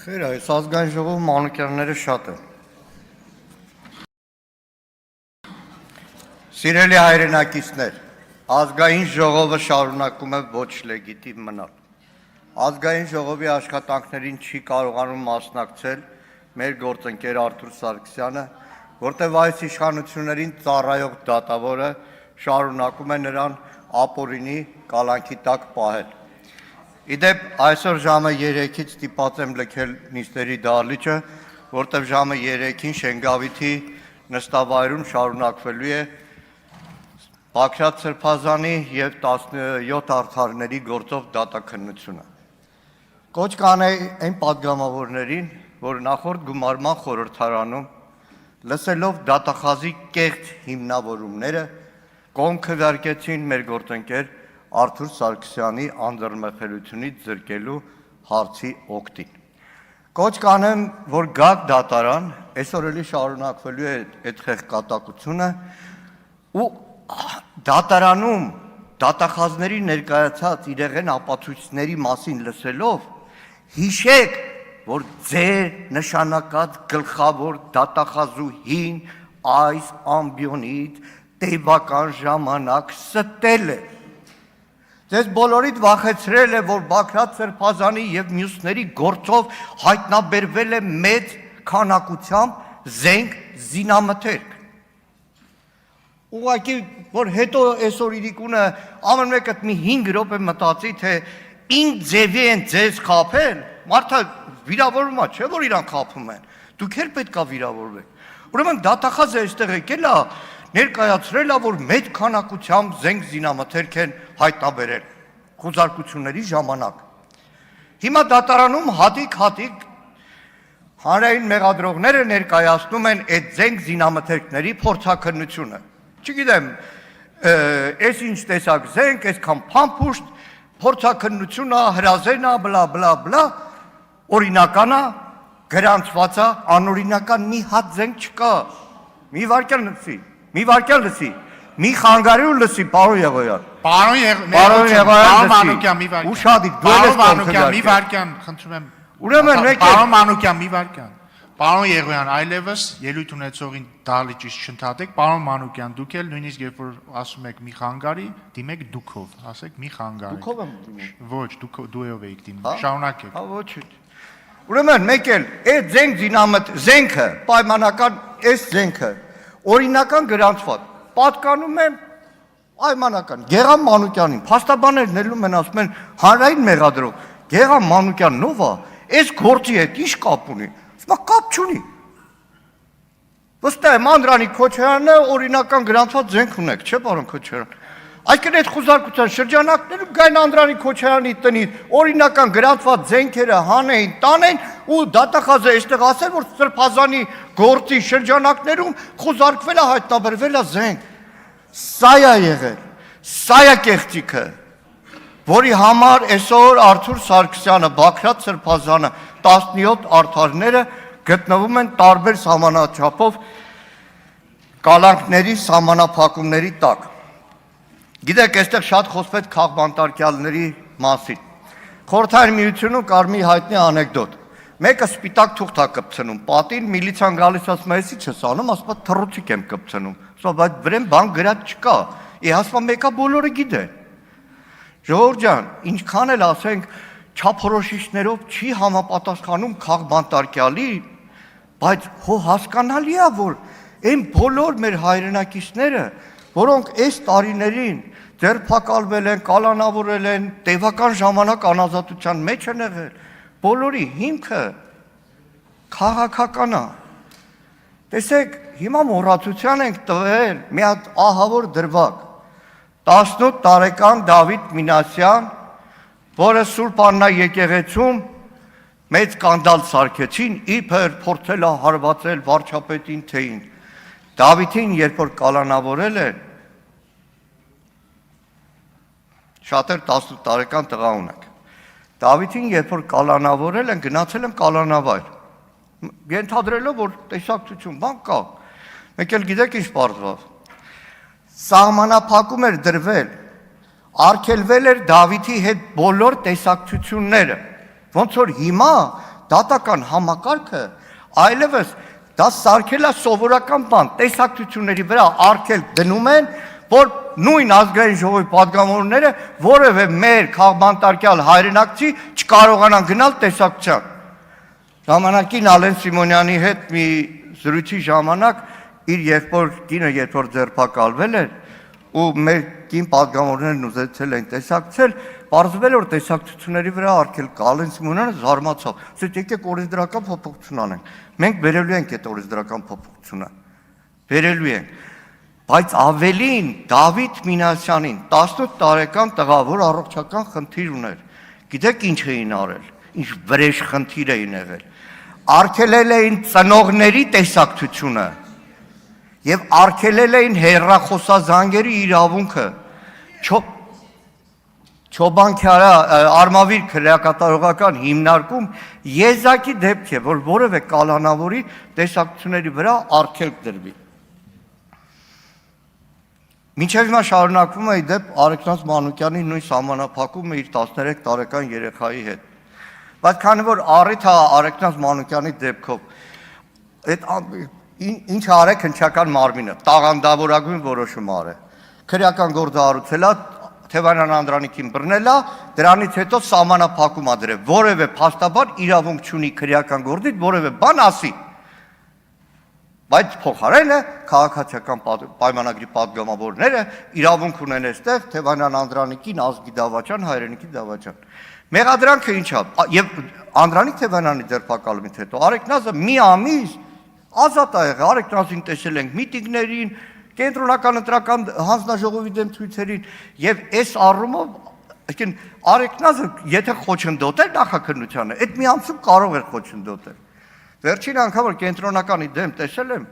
Խեր այս ազգային ժողով մանուկյանները շատ են։ Սիրելի հայրենակիցներ, ազգային ժողովը շարունակում է ոչ լեգիտիմ մնալ։ Ազգային ժողովի աշխատանքներին չի կարողանում մասնակցել մեր գործընկեր Արթուր Սարգսյանը, որտեղ այս իշխանություններին ծառայող դատավորը շարունակում է նրան ապօրինի կալանքի տակ պահել։ Իդեպ այսօր ժամը 3-ից ստիպված եմ լքել նիստերի դահլիճը, որտեղ ժամը 3-ին Շենգավիթի նստավայրում շարունակվելու է Բաքրատ Սրբազանի և 17 արդարների գործով դատաքննությունը։ Կոչ կանեի այն պատգամավորներին, որ նախորդ գումարման խորհրդարանում լսելով դատախազի կեղծ հիմնավորումները կողմ քվեարկեցին մեր գործընկեր Արթուր Սարգսյանի անձեռնմխելիությունից զրկելու հարցի օգտին։ Կոչ կանեմ, որ գաք դատարան, այսօր էլի շարունակվելու է այդ խեղկատակությունը ու դատարանում դատախազների ներկայացած իրեղեն ապացույցների մասին լսելով հիշեք, որ ձեր նշանակած գլխավոր դատախազուհին այս ամբիոնից տևական ժամանակ ստել է։ Ձեզ բոլորիդ վախեցրել է, որ Բաքրատ Սրբազանի և մյուսների գործով հայտնաբերվել է մեծ քանակությամբ զենք զինամթերք։ Ուղղակի, որ հետո այսօր իրիկունը ամեն մեկը մի 5 րոպե մտածի, թե ինչ ձևի են ձեզ խաբել, մարդը վիրավորում է, չէ՞ որ իրան խաբում են, դուք էլ պետք է վիրավորվեք։ Ուրեմն դատախազը այստեղ եկել է, ներկայացրել է, որ մեծ քանակությամբ զենք զինամթերք են հայտնաբերել խուզարկությունների ժամանակ։ Հիմա դատարանում հատիկ հանրային մեղադրողները ներկայացնում են այդ զենք զինամթերքների փորձաքննությունը։ Չգիտեմ, այս ինչ տեսակ զենք, այսքան փամփուշտ, փորձաքննությունը հրազենա, բլա, օրինական է, գրանցված է, անօրինական մի հատ զենք չկա։ Մի վարքյան լսի, մի խանգարի ու լսի, պարոն Եղոյան։ Պարոն Մանուկյան, մի վարքյան։ Ուշադիր, դու ես Մանուկյան, մի վարքյան, խնդրում եմ։ Ուրեմն Պարոն Մանուկյան, մի վարքյան։ Պարոն Եղոյան, այլևս ելույթ ունեցողին դահլիճից չընդհատեք։ Պարոն Մանուկյան, դուք էլ նույնիսկ երբ որ ասում եք մի խանգարի, դիմեք դուքով, ասեք մի խանգարի։ Դուքով եմ դիմում։ Ոչ, դուով եք դիմում։ Շարունակեք։ Հա, ոչինչ։ Ուրեմն մեկ էլ այդ զենքը, պայմանական այս զենքը օրինական գրանցված, պատկանում է պայմանական Գեղամ Մանուկյանին, փաստաբաններն ելում են ասում են հանրային մեղադրող, Գեղամ Մանուկյանն ով է, այս գործի հետ ինչ կապ ունի, ասում կապ չունի։ Վստահ եմ Անդրանիկ Քոչարյանը օրինական գրանցված զենք ունեք, չէ՞ պարոն Քոչարյան։ Այսինքն այդ խուզարկության շրջանակներում գային Անդրանիկ Քոչարյանի տնից օրինական գրանցված զենքերը հանեին, տանեն ու դատախազը այստեղ ասել, որ Սրբազանի գործի շրջանակներում խուզարկվել է, հայտնաբերվել է զենք։ Սա է եղել, սա է կեղծիքը, որի համար այսօր Արթուր Սարգսյանը, Բաքրատ Սրբազանը, 17 արդարները գտնվում են տարբեր սահմանաչափով կալանքների, սահմանափակումների տակ։ Գիտեք, այստեղ շատ խոսվեց քաղբանտարկյալների մասին։ Խորհրդային Միությունում կար մի հայտնի անեկդոտ։ Մեկը սպիտակ թուղթ է կպցնում, պատին միլիցիան գալիս ասում է, «Էսի չես անում», ասում է, «Թռուցիկ եմ կպցնում»։ Ասում է, «Բայց վրեն բան գրած չկա»։ Ասում է, «Մեկը բոլորը գիտեն»։ Ժողովուրդ ջան, ինչքան էլ ասենք չափորոշիչներով չի համապատասխանում քաղբանտարկյալի, բայց հո հասկանալի է, որ այն բոլոր մեր հայրենակիցները, որոնք այս տարիներին ձերբակալվել են, կալանավորել են, տևական ժամանակ անազատության մեջ են եղել, բոլորի հիմքը քաղաքական է։ Տեսեք, հիմա մոռացության ենք տվել մի հատ ահավոր դրվագ, 18 տարեկան Դավիթ Մինասյան, որը Սուրբ Աննա եկեղեցում մեծ սկանդալ սարքեցին, իբր փորձել է հարվածել վարչապետին թեին։ Դավիթին երբ որ կալանավորել են, շատեր 18 տարեկան տղա ունենք։ Դավիթին երբ որ կալանավորել են, գնացել են կալանավայր։ Ենթադրելով, որ տեսակցություն բան կա։ Մեկ էլ գիտեք ինչ պարզվավ։ Սահմանափակում էր դրվել, արգելվել էր Դավիթի հետ բոլոր տեսակցությունները։ Ոնց որ հիմա դատական համակարգը այլևս դա սարքել է սովորական բան, տեսակցությունների վրա արգել դնում են, որ նույն ազգային ժողովի պատգամավորները որևէ մեր քաղբանտարկյալ հայրենակցի չկարողանան գնալ տեսակցության։ Ժամանակին Ալեն Սիմոնյանի հետ մի զրույցի ժամանակ իր եղբոր կինը երբ որ ձերբակալվել էր ու մեր կին պատգամավորներն ուզեցել են տեսակցել, պարզվել որ տեսակցությունների վրա արգել Ալեն Սիմոնյանը զարմացավ, ասեց եկեք օրենսդրական փոփոխություն անենք։ Մենք բերելու ենք այդ օրենսդրական փոփոխությունը։ Բերելու ենք։ Բայց ավելին Դավիթ Մինասյանին 18 տարեկան տղա, որ առողջական խնդիր ուներ։ Գիտեք ինչ էին արել, ինչ վրեժ խնդիր էին եղել։ Արգելել էին ծնողների տեսակցությունը եւ արգելել էին հեռախոսազանգերի իրավունքը։ Չոբանքյարա Արմավիր քրեակատարողական հիմնարկում եզակի դեպք է, որ որևէ կալանավորի տեսակցությունների վրա արգելք դրվի։ Մինչև հիմա շարունակվում է դեպ Արեգնաց Մանուկյանի նույն սահմանափակումը իր 13 տարեկան երեխայի հետ։ Բայց քանի որ առիթ է Արեգնաց Մանուկյանի դեպքով, ինչ արեք հնչական մարմինը, տաղանդավորագույն որոշում արել։ Քրեական գործը հարուցել է, Թևանյան Անդրանիկին բռնել է, դրանից հետո սահմանափակում ա դրել, որևէ փաստաբան իրավունք չունի քրեական գործից որևէ բան ասի։ Բայց փոխարենը քաղաքացիական պայմանագրի պատգամավորները իրավունք ունեն այստեղ Թևանյան Անդրանիկին ազգի դավաճան, հայրենիքի դավաճան։ Մեղադրանքը ինչ է, եւ Անդրանիկ Թևանյանի ձերբակալումից հետո Արեգնազը մի ամիս ազատ ա եղել, Արեգնազին տեսել ենք միտինգներին, կենտրոնական ընտրական հանձնաժողովի դեմ ցույցերին եւ այս առումով, այսինքն Արեգնազը եթե խոչընդոտել նախաքննությանը, այդ մի ամսում կարող էր խոչընդոտել։ Վերջին անգամ որ կենտրոնականի դեմ տեսել եմ,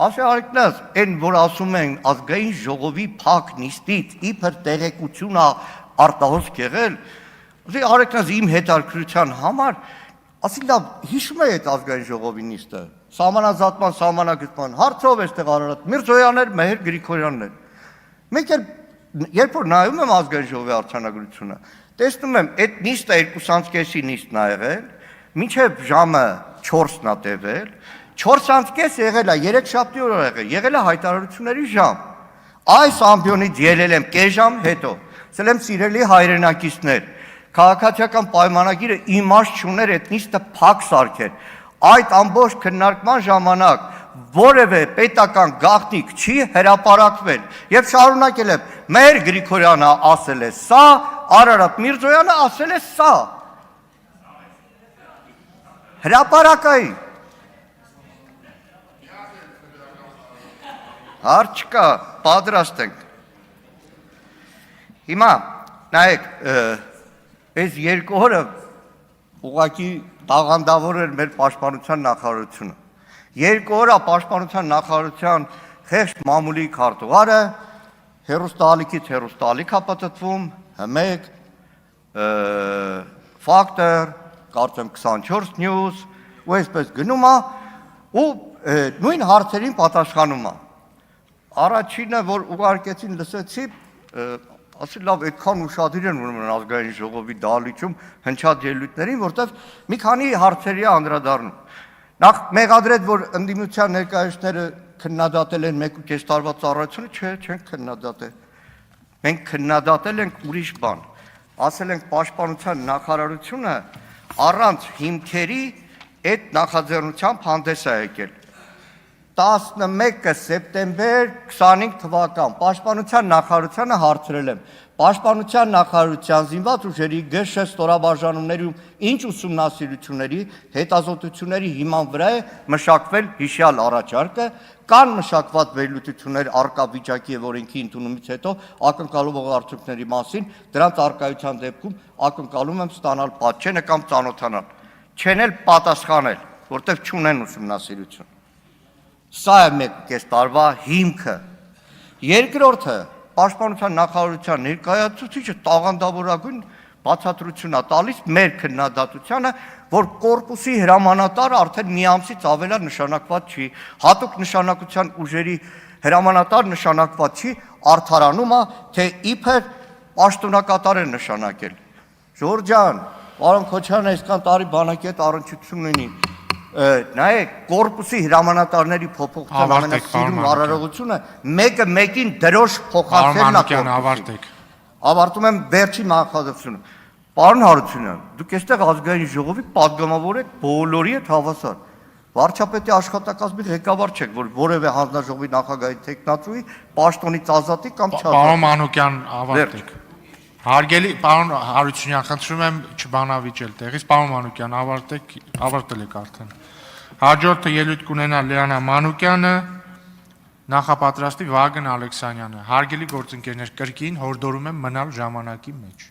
ասի Արեգնազ, այն որ ասում են ազգային ժողովի փակ նիստից իբր տեղեկություն է արտահոսք եղել, ասի Արեգնազ իմ հետաքրքրության համար, ասի լավ, հիշում է այդ ազգային ժողովի նիստը, սահմանազատման, սահմանագծման հարցով էստեղ Արարատ Միրզոյաններ, Մեհեր Գրիգորյաններ։ Մենք երբ որ նայում եմ ազգային ժողովի արձանագրությունը, տեսնում եմ այդ նիստը 2:30-ի նիստն ա եղել, մինչև ժամը 4-ն ա տևել, 4:30 եղել է, 3 շաբթի օր եղել է հայտարարությունների ժամ։ Այս ամբիոնից ելել եմ կես ժամ հետո, ասել եմ սիրելի հայրենակիցներ, քաղաքացիական պայմանագիրը իմաստ չուներ այդ նիստը փակ սարքել։ Այդ ամբողջ քննարկման ժամանակ որևէ պետական գաղտնիք չի հրապարակվել եւ շարունակել եմ Մեհեր Գրիգորյանը ասել է սա, Արարատ Միրզոյանը ասել է սա։ Հրապարակայի հարց չկա, պատրաստ ենք։ Հիմա նայեք, այս երկու օրը ուղղակի տաղանդավոր էր մեր պաշտպանության նախարարությունը։ Երկու օր պաշտպանության նախարարության խեղճ մամուլի քարտուղարը հեռուստաալիքից հեռուստաալիք է պատտվում, Հմեկ, Ֆակտոր, կարծեմ 24 News, ու այսպես գնում է ու նույն հարցերին պատասխանում է։ Առաջինը, որ ուղարկեցին լսեցի, ասի լավ, այդքան ուշադիր են ուրեմն ազգային ժողովի դահլիճում հնչած ելույթներին, որտեղ մի քանի հարցերի է անդրադառնում։ Նախ մեղադրեց, որ ընդդիմության ներկայացուցիչները քննադատել են 1.5 տարվա ծառայությունը, չէ, չեն քննադատել։ Մենք քննադատել ենք ուրիշ բան։ Ասել ենք պաշտպանության նախարարությունը առանց հիմքերի այդ նախաձեռնությամբ հանդես է եկել։ 11 սեպտեմբեր 25 թվական պաշտպանության նախարարությանը հարցրել եմ պաշտպանության նախարարության զինված ուժերի ԳՇ ստորաբաժանումների ինչ ուսումնասիրությունների հետազոտությունների հիման վրա է մշակվել հիշյալ առաջարկը, կան մշակված վերլուծություններ արկա վիճակի եւ օրենքի ընդունումից հետո ակնկալվող արդյունքների մասին, դրանց արկայության դեպքում ակնկալում եմ ստանալ պատճենը կամ ծանոթանալ, չեն էլ պատասխանել, որտեղ չունեն ուսումնասիրություն։ Սա է 1.5 տարվա հիմքը։ Երկրորդը պաշտպանության նախարարության ներկայացուցիչը տաղանդավորագույն բացատրություն է տալիս մեր քննադատությանը, որ կորպուսի հրամանատարը արդեն մի ամսից ավել է նշանակված չի, հատուկ նշանակության ուժերի հրամանատար նշանակված չի, արդարանում է, թե իբր պաշտոնակատար է նշանակել։ Ժորժ ջան, Պարոն Քոչարյանը այսքան տարի բանակի հետ առնչություն ունի։ Նայեք, կորպուսի հրամանատարների փոփոխության ամենասիրուն արարողությունը մեկը մեկին դրոշ փոխանցելն է։ Ավարտեք։ Ավարտում եմ վերջին նախադասությունը։ Պարոն Հարությունյան, դուք այստեղ ազգային ժողովի падգամավոր եք բոլորի հետ հավասար։ Վարչապետի աշխատակազմի ղեկավար չեք, որ որևէ հանձնաժողովի նախագահի տեխնացուի պաշտոնից ազատի կամ չազատի։ Պարոն Մանուկյան, ավարտեք։ Հարգելի պարոն Հարությունյան, խնդրում եմ չբանավիճել տեղից, պարոն Մանուկյան, ավարտել եք արդեն։ Հաջորդը ելույթ կունենա Լիանա Մանուկյանը, նախապատրաստի Վագն Ալեքսանյանը։ Հարգելի գործընկերներ, կրկին հորդորում եմ մնալ ժամանակի մեջ։